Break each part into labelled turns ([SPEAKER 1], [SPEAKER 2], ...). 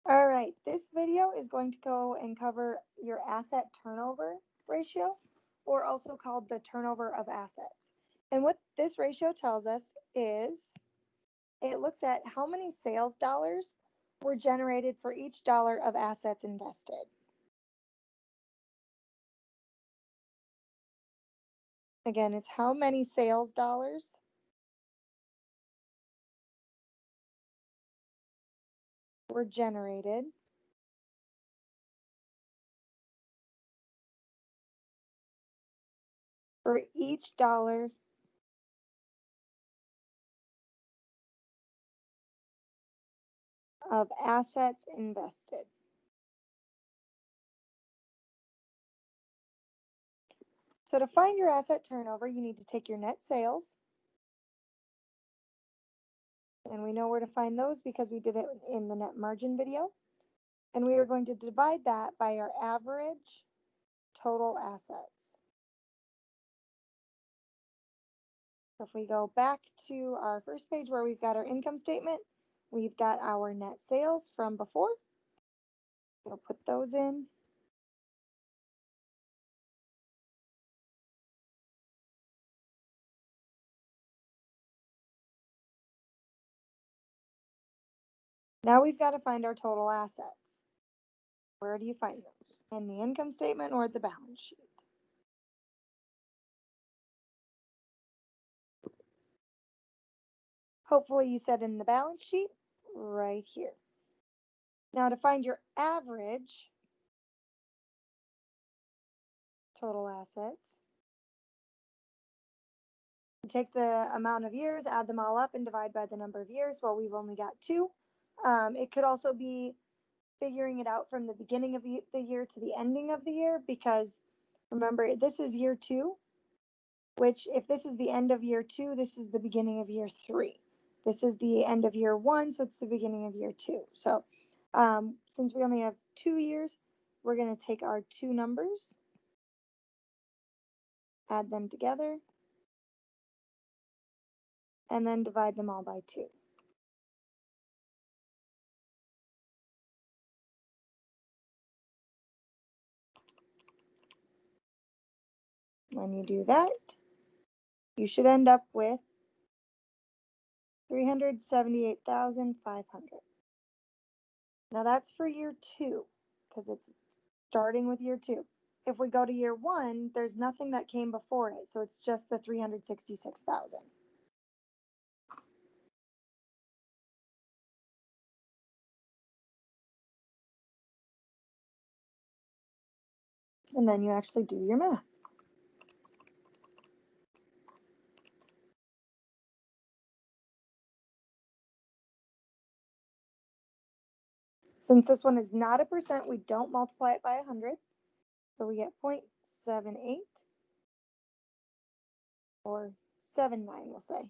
[SPEAKER 1] All right, this video is going to go and cover your asset turnover ratio, or also called the turnover of assets. And what this ratio tells us is it looks at how many sales dollars were generated for each dollar of assets invested. Again, it's how many sales dollars were generated for each dollar of assets invested. So to find your asset turnover, you need to take your net sales, and we know where to find those because we did it in the net margin video. And we are going to divide that by our average total assets. So if we go back to our first page where we've got our income statement, we've got our net sales from before. We'll put those in. Now we've got to find our total assets. Where do you find those? In the income statement or the balance sheet? Hopefully you said in the balance sheet right here. Now to find your average total assets, you take the amount of years, add them all up, and divide by the number of years. Well, we've only got 2. It could also be figuring it out from the beginning of the year to the ending of the year, because remember, this is year 2, which if this is the end of year 2, this is the beginning of year 3. This is the end of year 1, so it's the beginning of year 2. So since we only have 2 years, we're going to take our 2 numbers, add them together, and then divide them all by 2. When you do that, you should end up with 378,500. Now that's for year 2, because it's starting with year 2. If we go to year 1, there's nothing that came before it, so it's just the 366,000. And then you actually do your math. Since this one is not a percent, we don't multiply it by 100. So we get 0.78 or 79, we'll say.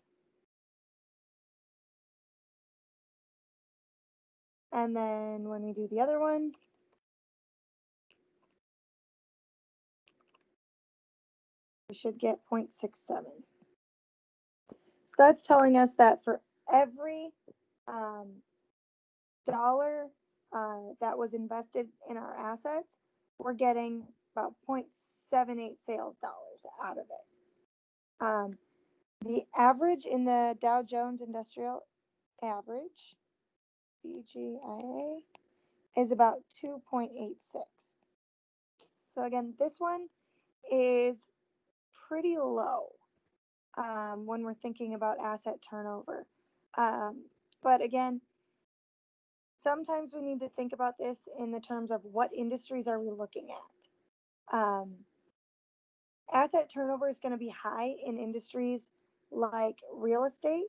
[SPEAKER 1] And then when we do the other one, we should get 0.67. So that's telling us that for every dollar that was invested in our assets, we're getting about 0.78 sales dollars out of it. The average in the Dow Jones Industrial Average, DJIA, is about 2.86. So again, this one is pretty low when we're thinking about asset turnover. But again, sometimes we need to think about this in the terms of what industries are we looking at. Asset turnover is going to be high in industries like real estate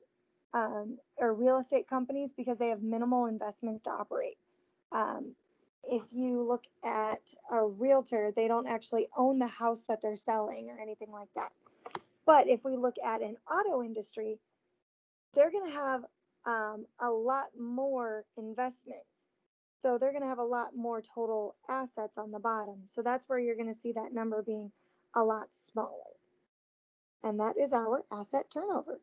[SPEAKER 1] or real estate companies because they have minimal investments to operate. If you look at a realtor, they don't actually own the house that they're selling or anything like that. But if we look at an auto industry, they're going to have a lot more investments. So they're going to have a lot more total assets on the bottom. So that's where you're going to see that number being a lot smaller. And that is our asset turnover.